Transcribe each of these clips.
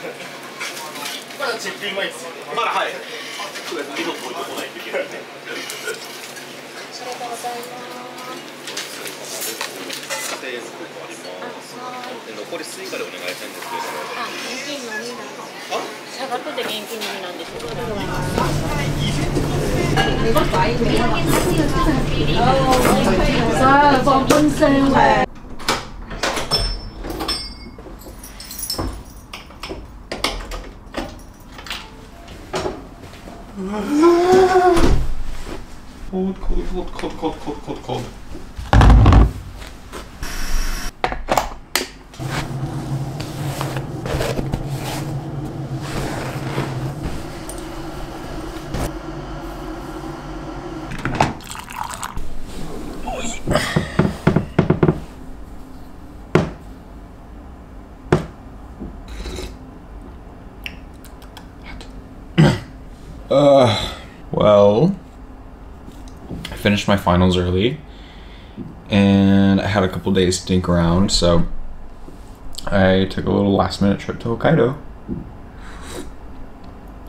まだチェックイン前ですよ。まだはい。9月2度と置いてこないといけないんで。ありがとうございます。残りスイカでお願いしたいんですけれども。あ、現金のみなんです。下がってて現金のみなんですけど。ありがとうございます。さあ、放分線は。Cold, cold, cold, cold, cold, cold, cold, cold. Well, I finished my finals early, and I had a couple days to dink around, so I took a little last-minute trip to Hokkaido.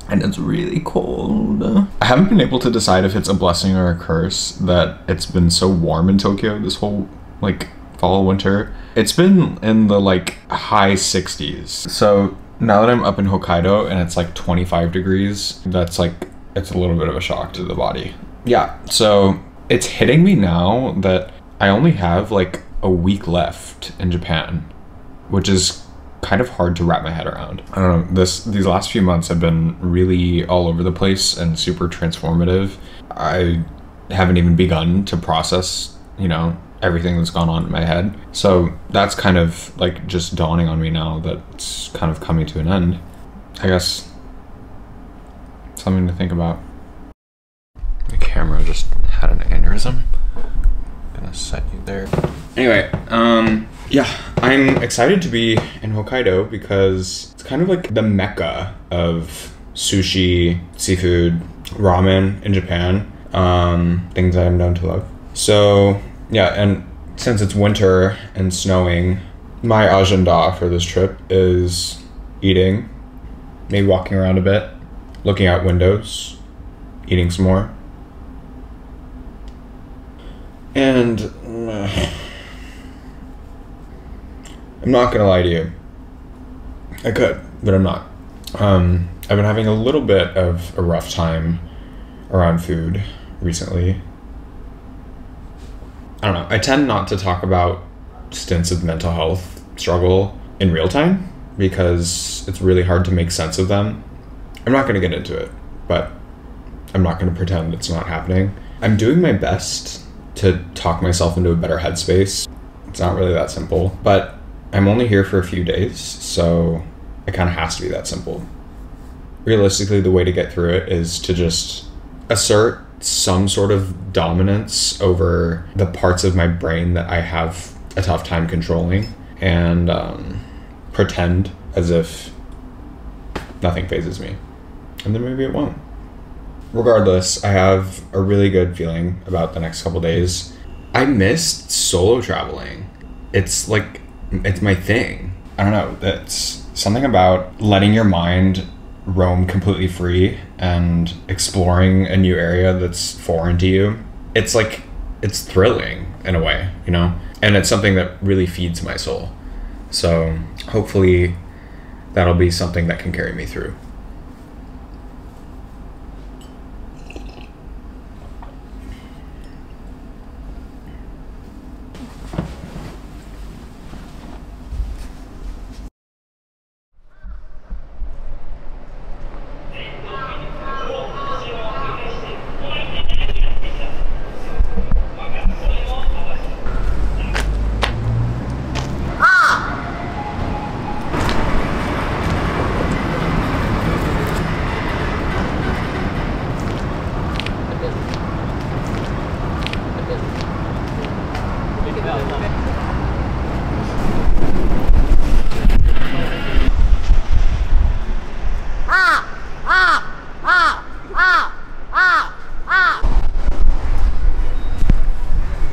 And it's really cold. I haven't been able to decide if it's a blessing or a curse that it's been so warm in Tokyo this whole, like, fall, winter. It's been in the, like, high 60s. So now that I'm up in Hokkaido and it's like 25 degrees, that's like, it's a little bit of a shock to the body. Yeah, so it's hitting me now that I only have like a week left in Japan, which is kind of hard to wrap my head around. I don't know, these last few months have been really all over the place and super transformative. I haven't even begun to process, you know, everything that's gone on in my head. So that's kind of like just dawning on me now that it's kind of coming to an end. I guess something to think about. The camera just had an aneurysm. Gonna set you there. Anyway, yeah, I'm excited to be in Hokkaido because it's kind of like the mecca of sushi, seafood, ramen in Japan, things I'm known to love. So yeah, and since it's winter and snowing, my agenda for this trip is eating, maybe walking around a bit, looking out windows, eating some more. And I'm not gonna lie to you. I could, but I'm not. I've been having a little bit of a rough time around food recently. I don't know. I tend not to talk about stints of mental health struggle in real time because it's really hard to make sense of them. I'm not going to get into it, but I'm not going to pretend it's not happening. I'm doing my best to talk myself into a better headspace. It's not really that simple, but I'm only here for a few days, so it kind of has to be that simple. Realistically, the way to get through it is to just assert some sort of dominance over the parts of my brain that I have a tough time controlling and pretend as if nothing phases me. And then maybe it won't. Regardless, I have a really good feeling about the next couple days. I missed solo traveling. It's like, it's my thing. I don't know, it's something about letting your mind roam completely free and exploring a new area that's foreign to you. It's like, it's thrilling in a way, you know? And it's something that really feeds my soul. So hopefully that'll be something that can carry me through.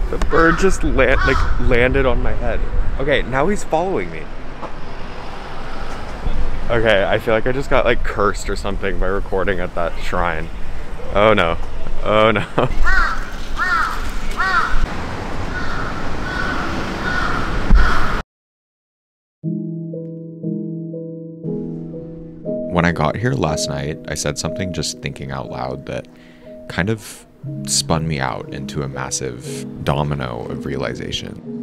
The bird just landed on my head. Okay, now he's following me. Okay, I feel like I just got like cursed or something by recording at that shrine. Oh no. Oh no. When I got here last night, I said something just thinking out loud that kind of spun me out into a massive domino of realization.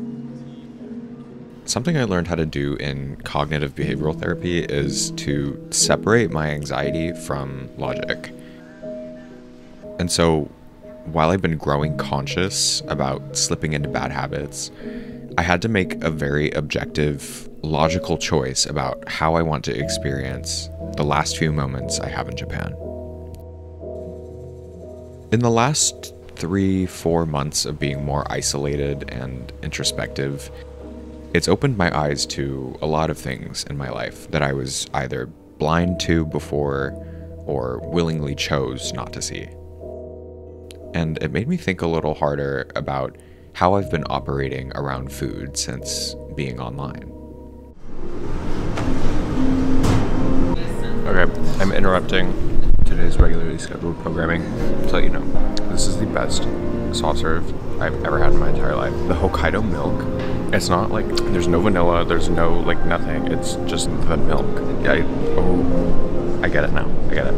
Something I learned how to do in cognitive behavioral therapy is to separate my anxiety from logic. And so, while I've been growing conscious about slipping into bad habits, I had to make a very objective, logical choice about how I want to experience the last few moments I have in Japan. In the last 3-4 months of being more isolated and introspective, it's opened my eyes to a lot of things in my life that I was either blind to before or willingly chose not to see. And it made me think a little harder about how I've been operating around food since being online. Okay, I'm interrupting today's regularly scheduled programming to let you know this is the best soft serve I've ever had in my entire life. The Hokkaido milk, it's not like, there's no vanilla, there's no like nothing, it's just the milk. I get it now, I get it.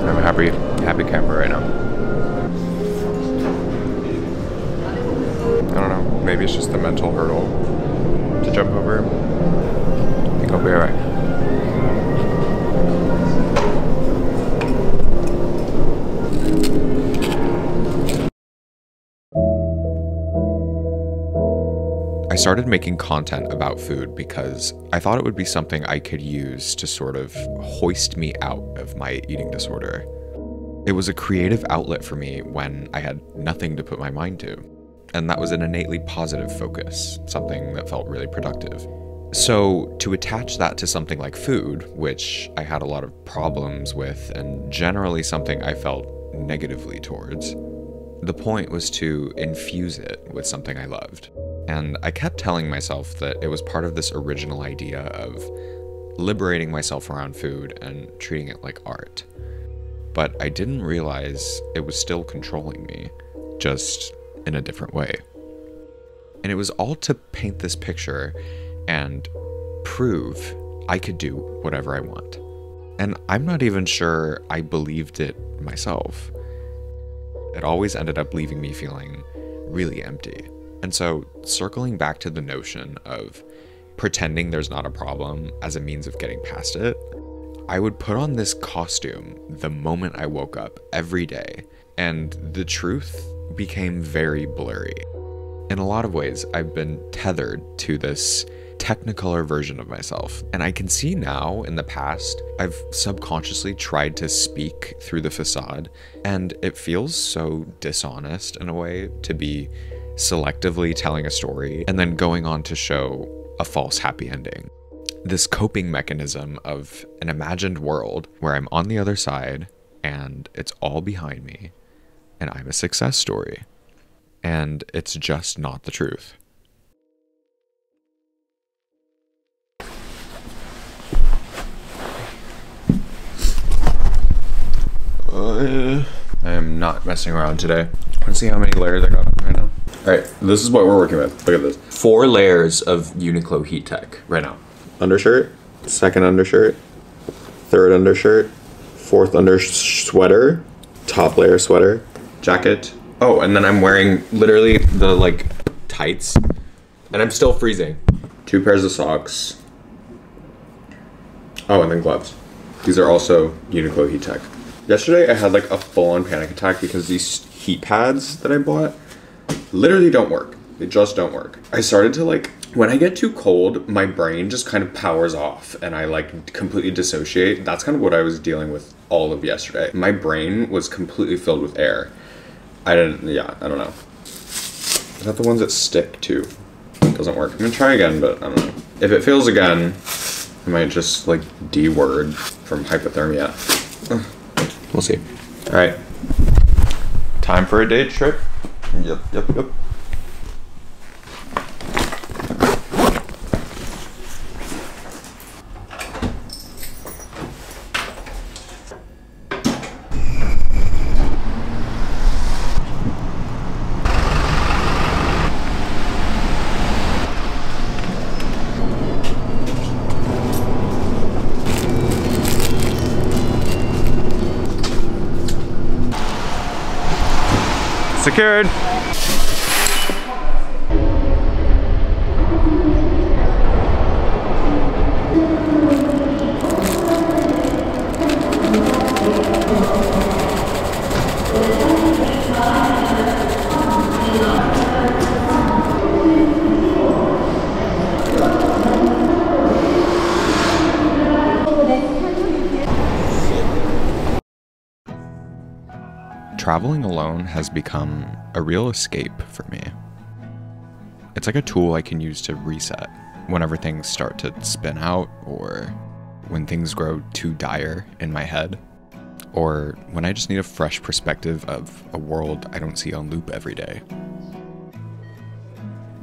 I'm a happy camper right now. I don't know, maybe it's just the mental hurdle to jump over. I think I'll be alright. I started making content about food because I thought it would be something I could use to sort of hoist me out of my eating disorder. It was a creative outlet for me when I had nothing to put my mind to, and that was an innately positive focus, something that felt really productive. So to attach that to something like food, which I had a lot of problems with and generally something I felt negatively towards, the point was to infuse it with something I loved. And I kept telling myself that it was part of this original idea of liberating myself around food and treating it like art. But I didn't realize it was still controlling me, just in a different way. And it was all to paint this picture and prove I could do whatever I want. And I'm not even sure I believed it myself. It always ended up leaving me feeling really empty. And so, circling back to the notion of pretending there's not a problem as a means of getting past it, I would put on this costume the moment I woke up every day, and the truth became very blurry. In a lot of ways, I've been tethered to this technicolor version of myself, and I can see now in the past, I've subconsciously tried to speak through the facade, and it feels so dishonest in a way to be selectively telling a story and then going on to show a false happy ending. This coping mechanism of an imagined world where I'm on the other side and it's all behind me and I'm a success story. And it's just not the truth. I am not messing around today. Let's see how many layers I got on right now. All right, this is what we're working with. Look at this. 4 layers of Uniqlo heat tech right now. Undershirt, second undershirt, third undershirt, fourth sweater, top layer sweater, jacket. Oh, and then I'm wearing literally the like tights, and I'm still freezing. 2 pairs of socks. Oh, and then gloves. These are also Uniqlo heat tech. Yesterday I had like a full-on panic attack because these heat pads that I bought literally don't work. They just don't work. I started to like, when I get too cold, my brain just kind of powers off and I like completely dissociate. That's kind of what I was dealing with all of yesterday. My brain was completely filled with air. I don't know. Is that the ones that stick too? It doesn't work. I'm gonna try again, but I don't know. If it fails again, I might just like D-word from hypothermia. We'll see. All right. Time for a day trip. Yep. Secured. Traveling alone has become a real escape for me. It's like a tool I can use to reset whenever things start to spin out, or when things grow too dire in my head, or when I just need a fresh perspective of a world I don't see on loop every day.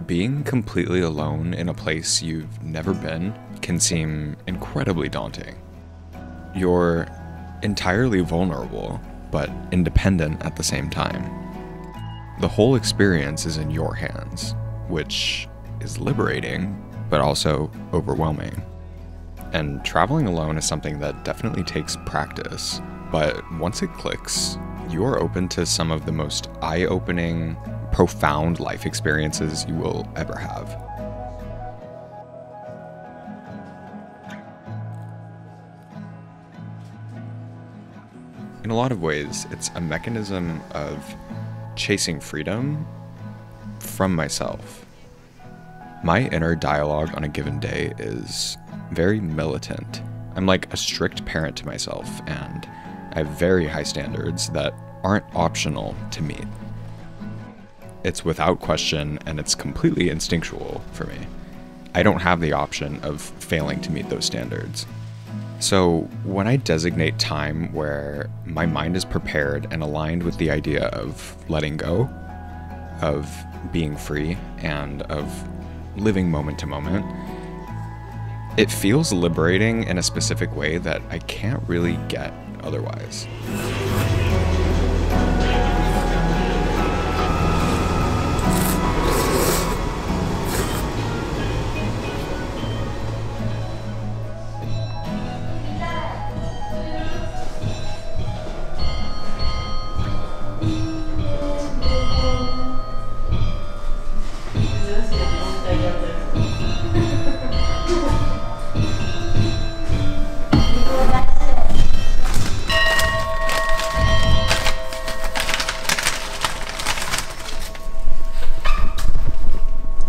Being completely alone in a place you've never been can seem incredibly daunting. You're entirely vulnerable, but independent at the same time. The whole experience is in your hands, which is liberating, but also overwhelming. And traveling alone is something that definitely takes practice, but once it clicks, you are open to some of the most eye-opening, profound life experiences you will ever have. In a lot of ways, it's a mechanism of chasing freedom from myself. My inner dialogue on a given day is very militant. I'm like a strict parent to myself, and I have very high standards that aren't optional to meet. It's without question, and it's completely instinctual for me. I don't have the option of failing to meet those standards. So when I designate time where my mind is prepared and aligned with the idea of letting go, of being free, and of living moment to moment, it feels liberating in a specific way that I can't really get otherwise.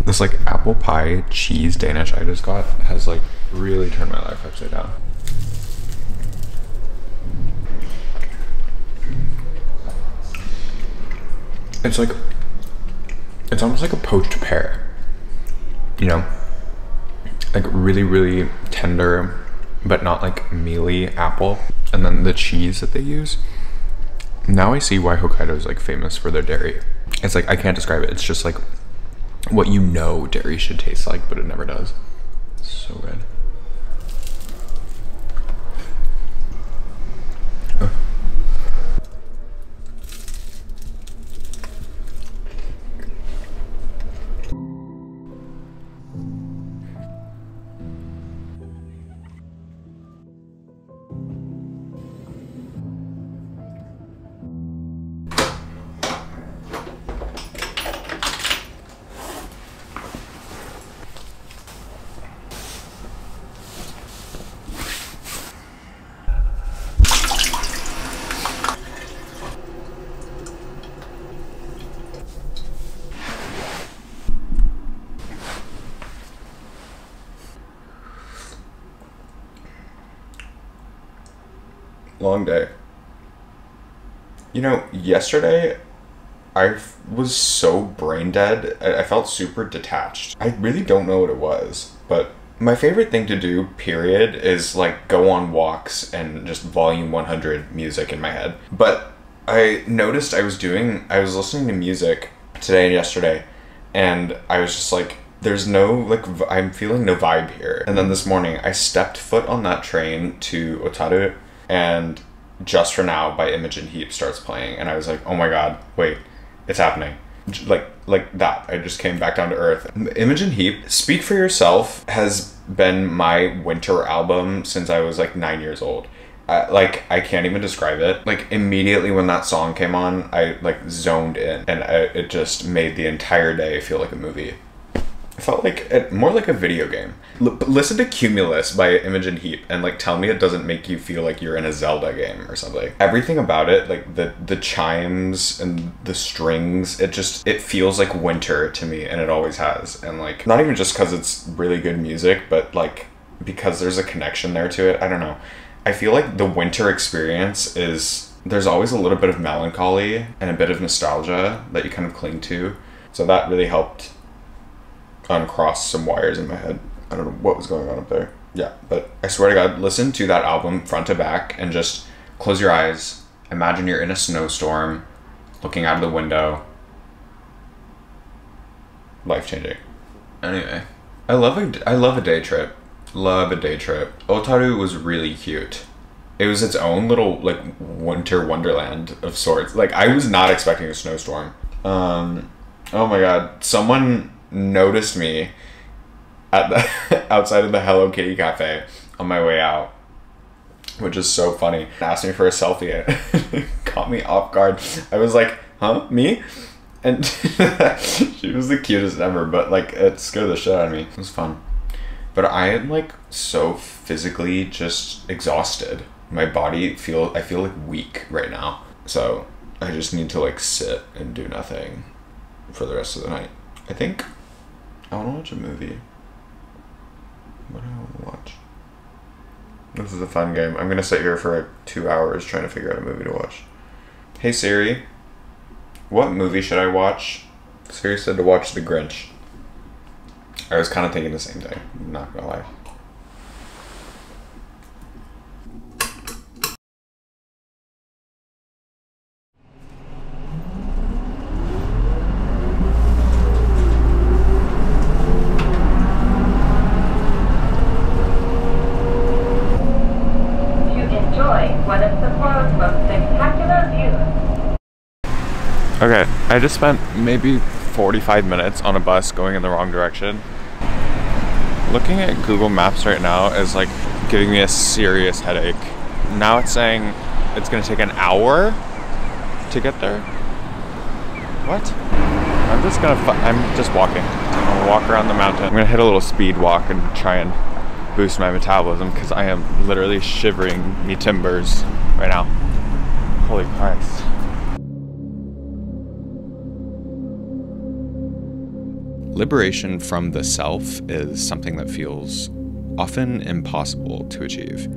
This like apple pie cheese Danish I just got has like really turned my life upside down. It's like, it's almost like a poached pear, you know? Like really, really tender, but not like mealy apple. And then the cheese that they use. Now I see why Hokkaido is like famous for their dairy. It's like, I can't describe it. It's just like what you know dairy should taste like, but it never does. It's so good. Long day. You know, yesterday I was so brain dead. I felt super detached. I really don't know what it was, but my favorite thing to do, period, is like go on walks and just volume 100 music in my head. But I noticed I was listening to music today and yesterday, and I was just like, there's no, like, I'm feeling no vibe here. And then this morning I stepped foot on that train to Otaru, and Just For Now by Imogen Heap starts playing, and I was like, oh my god, wait, it's happening. Like that. I just came back down to earth. Imogen Heap, Speak For Yourself, has been my winter album since I was like 9 years old. I can't even describe it. Like immediately when that song came on, I like zoned in, and it just made the entire day feel like a movie. It felt like more like a video game. Listen to Cumulus by Imogen Heap and like tell me it doesn't make you feel like you're in a Zelda game or something. Everything about it, like the chimes and the strings, it feels like winter to me, and it always has. And like not even just because it's really good music, but like because there's a connection there to it. I don't know. I feel like the winter experience there's always a little bit of melancholy and a bit of nostalgia that you kind of cling to. So that really helped uncross some wires in my head. I don't know what was going on up there. Yeah, but I swear to God, listen to that album front to back and just close your eyes. Imagine you're in a snowstorm, looking out of the window. Life-changing. Anyway, I love a day trip. Love a day trip. Otaru was really cute. It was its own little like winter wonderland of sorts. Like I was not expecting a snowstorm. Oh my God, someone noticed me at the outside of the Hello Kitty cafe on my way out, which is so funny. Asked me for a selfie and caught me off guard. I was like, huh, me? And she was the cutest ever, but like it scared the shit out of me. It was fun. But I am like so physically just exhausted. My body I feel like weak right now. So I just need to like sit and do nothing for the rest of the night. I think I want to watch a movie. What do I want to watch? This is a fun game. I'm gonna sit here for like 2 hours trying to figure out a movie to watch. Hey Siri, what movie should I watch? Siri said to watch The Grinch. I was kind of thinking the same thing, I'm not gonna lie. Okay, I just spent maybe 45 minutes on a bus going in the wrong direction. Looking at Google Maps right now is like giving me a serious headache. Now it's saying it's gonna take an hour to get there. What? I'm just walking. I'm gonna walk around the mountain. I'm gonna hit a little speed walk and try and boost my metabolism because I am literally shivering me timbers right now. Holy Christ. Liberation from the self is something that feels often impossible to achieve.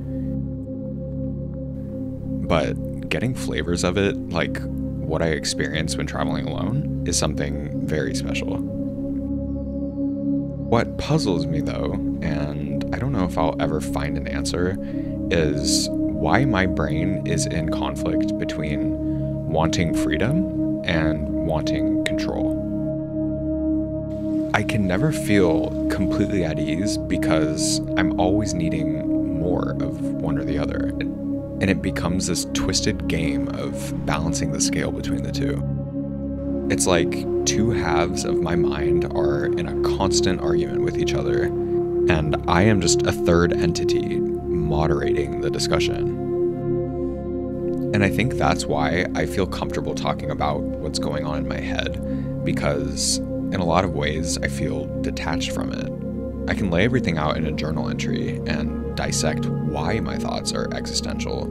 But getting flavors of it, like what I experience when traveling alone, is something very special. What puzzles me though, and I don't know if I'll ever find an answer, is why my brain is in conflict between wanting freedom and wanting control. I can never feel completely at ease because I'm always needing more of one or the other. And it becomes this twisted game of balancing the scale between the two. It's like two halves of my mind are in a constant argument with each other, and I am just a third entity moderating the discussion. And I think that's why I feel comfortable talking about what's going on in my head, because in a lot of ways, I feel detached from it. I can lay everything out in a journal entry and dissect why my thoughts are existential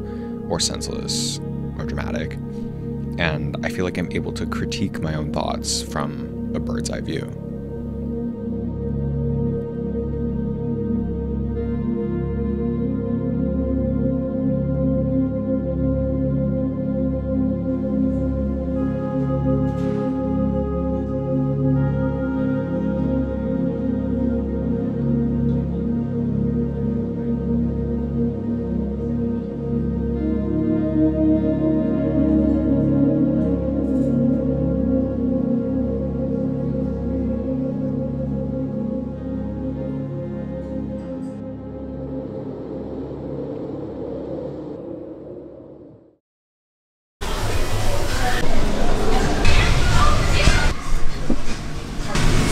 or senseless or dramatic. And I feel like I'm able to critique my own thoughts from a bird's eye view.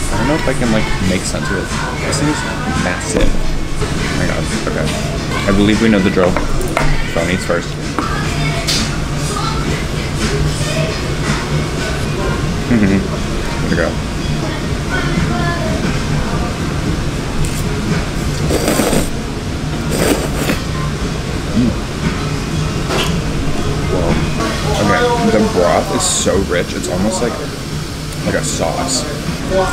I don't know if I can like make sense of it. This thing is massive. Oh my god, okay. I believe we know the drill. phone eats first. Here we go. Whoa. Okay, the broth is so rich, it's almost like a sauce. Let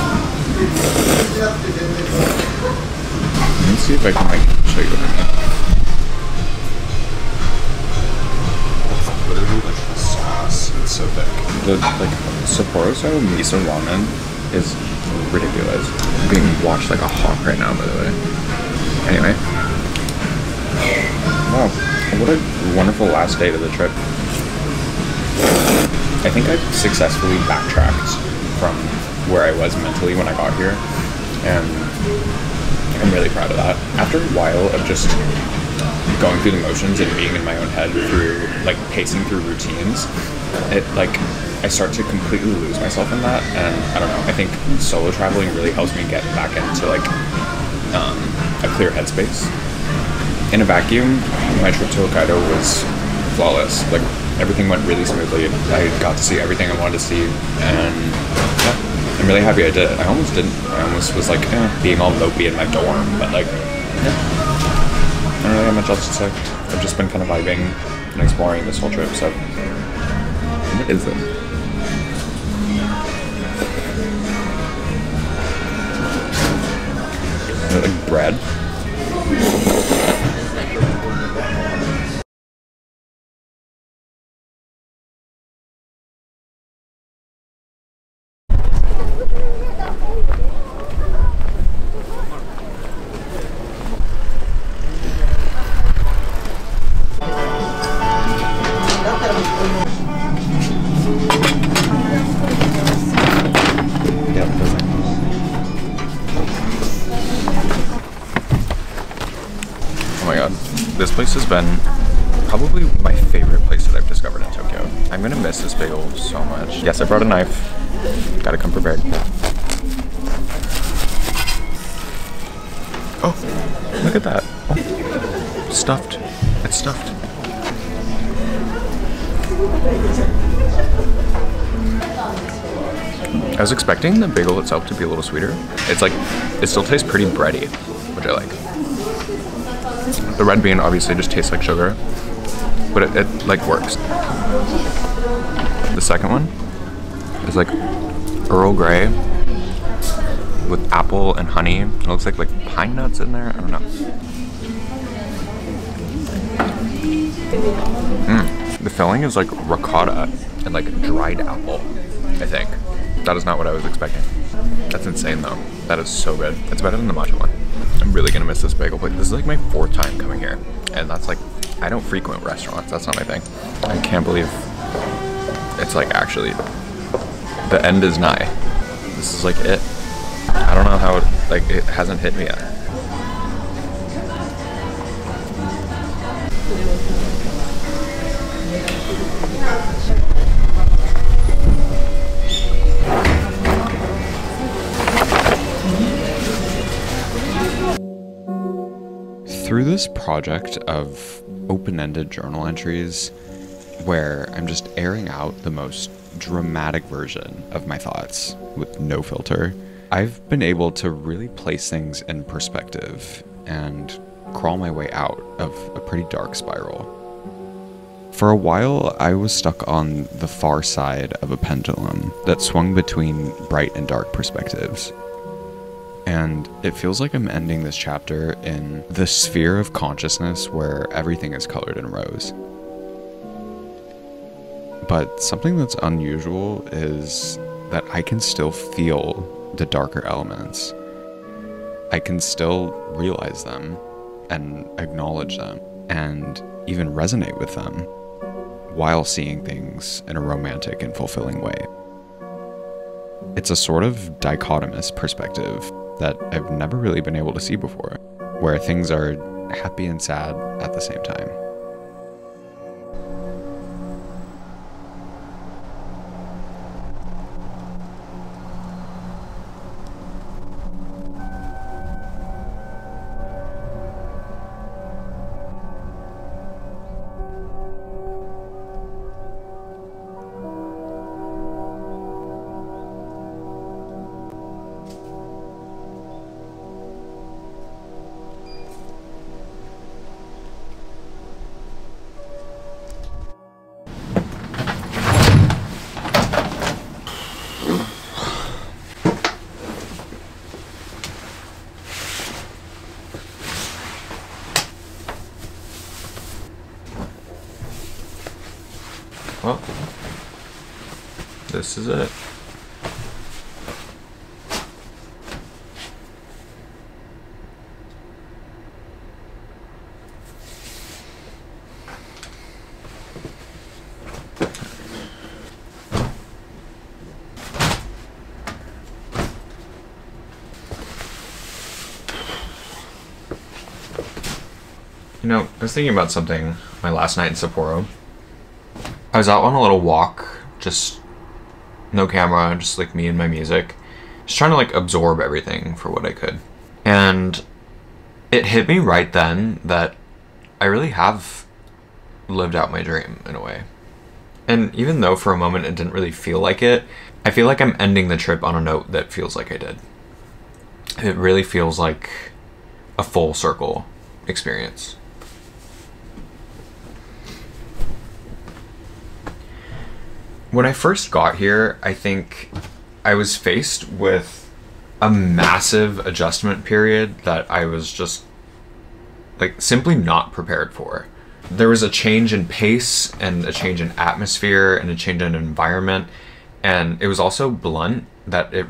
me see if I can like show you what I mean. It's literally like a sauce. It's so thick. The like Sapporo style miso ramen is ridiculous. I'm being watched like a hawk right now, by the way. Anyway. Wow, what a wonderful last day to the trip. I think I've successfully backtracked from where I was mentally when I got here, and I'm really proud of that. After a while of just going through the motions and being in my own head through, like, pacing through routines, it, like, I start to completely lose myself in that, and I don't know, I think solo traveling really helps me get back into, like, a clear headspace. In a vacuum, my trip to Hokkaido was flawless. Like, everything went really smoothly. I got to see everything I wanted to see, and yeah, I'm really happy I did it. I almost didn't. I almost was like, being all mopey in my dorm, but like, yeah. I don't really have much else to say. I've just been kind of vibing and exploring this whole trip, so. What is it? Is it like bread? This place has been probably my favorite place that I've discovered in Tokyo. I'm gonna miss this bagel so much. Yes, I brought a knife. Gotta come prepared. Oh, look at that. Oh, stuffed. It's stuffed. I was expecting the bagel itself to be a little sweeter. It's like, it still tastes pretty bready, which I like. The red bean obviously just tastes like sugar, but it like works. The second one is like Earl Grey with apple and honey. It looks like pine nuts in there. I don't know. The filling is like ricotta and like dried apple, I think. That is not what I was expecting. That's insane though. That is so good. It's better than the matcha one. I'm really gonna miss this bagel place. This is like my 4th time coming here. And that's like, I don't frequent restaurants. That's not my thing. I can't believe it's like actually, the end is nigh. This is like it. I don't know how it hasn't hit me yet. Through this project of open-ended journal entries where I'm just airing out the most dramatic version of my thoughts with no filter, I've been able to really place things in perspective and crawl my way out of a pretty dark spiral. For a while, I was stuck on the far side of a pendulum that swung between bright and dark perspectives. And it feels like I'm ending this chapter in the sphere of consciousness where everything is colored in rose. But something that's unusual is that I can still feel the darker elements. I can still realize them and acknowledge them and even resonate with them while seeing things in a romantic and fulfilling way. It's a sort of dichotomous perspective that I've never really been able to see before, where things are happy and sad at the same time. Well, this is it. You know, I was thinking about something my last night in Sapporo. I was out on a little walk, just no camera, just like me and my music, just trying to like absorb everything for what I could. And it hit me right then that I really have lived out my dream in a way. And even though for a moment it didn't really feel like it, I feel like I'm ending the trip on a note that feels like I did. It really feels like a full circle experience. When I first got here, I think I was faced with a massive adjustment period that I was just like simply not prepared for. There was a change in pace and a change in atmosphere and a change in environment, and it was also blunt that it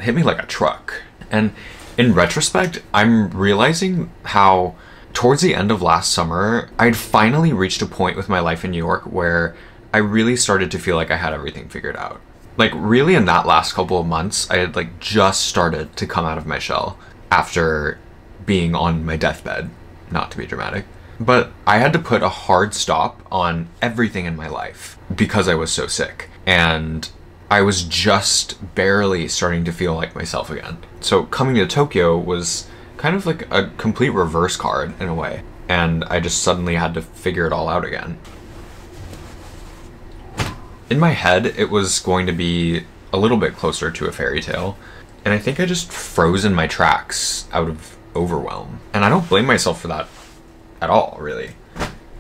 hit me like a truck. And in retrospect, I'm realizing how towards the end of last summer, I'd finally reached a point with my life in New York where I really started to feel like I had everything figured out. Like really in that last couple of months, I had like just started to come out of my shell after being on my deathbed, not to be dramatic. But I had to put a hard stop on everything in my life because I was so sick. And I was just barely starting to feel like myself again. So coming to Tokyo was kind of like a complete reverse card in a way. And I just suddenly had to figure it all out again. In my head, it was going to be a little bit closer to a fairy tale. And I think I just froze in my tracks out of overwhelm. And I don't blame myself for that at all, really.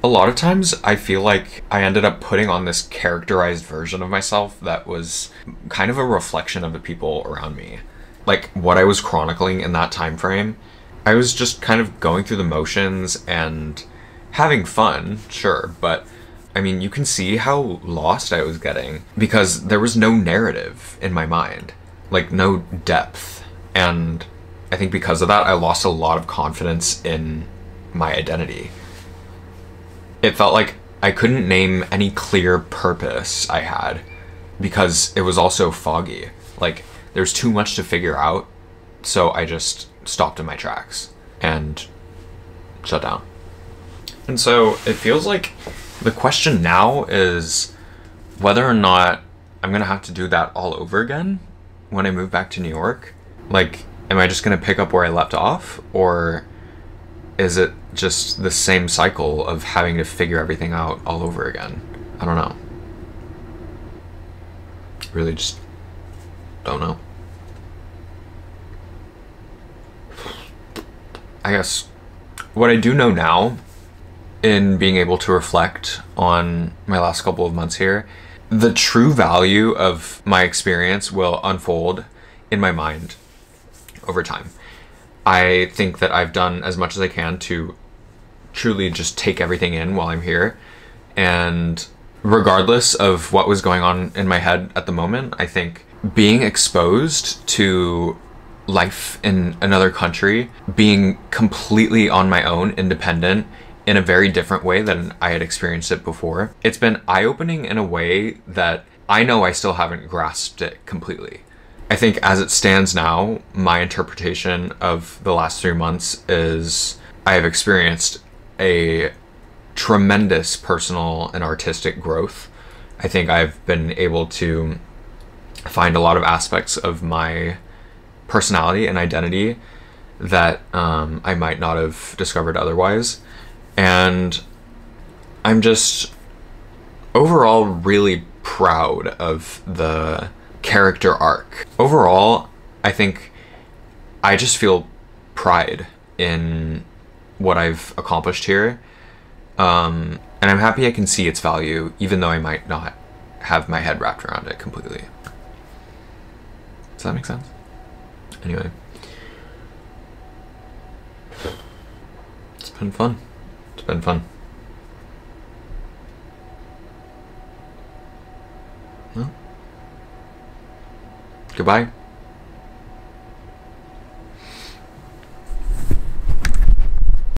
A lot of times I feel like I ended up putting on this characterized version of myself that was kind of a reflection of the people around me. Like what I was chronicling in that time frame, I was just kind of going through the motions and having fun, sure, but I mean, you can see how lost I was getting because there was no narrative in my mind, like no depth. And I think because of that, I lost a lot of confidence in my identity. It felt like I couldn't name any clear purpose I had because it was all so foggy. Like there's too much to figure out. So I just stopped in my tracks and shut down. And so it feels like the question now is whether or not I'm gonna have to do that all over again when I move back to New York. Like, am I just gonna pick up where I left off, or is it just the same cycle of having to figure everything out all over again? I don't know. Really just don't know. I guess what I do know now, in being able to reflect on my last couple of months here, the true value of my experience will unfold in my mind over time. I think that I've done as much as I can to truly just take everything in while I'm here. And regardless of what was going on in my head at the moment, I think being exposed to life in another country, being completely on my own, independent, in a very different way than I had experienced it before, it's been eye-opening in a way that I know I still haven't grasped it completely. I think as it stands now, my interpretation of the last 3 months is I have experienced a tremendous personal and artistic growth. I think I've been able to find a lot of aspects of my personality and identity that I might not have discovered otherwise. And I'm just overall really proud of the character arc. Overall, I think I just feel pride in what I've accomplished here. And I'm happy I can see its value, even though I might not have my head wrapped around it completely. Does that make sense? Anyway. It's been fun. It's been fun. Goodbye.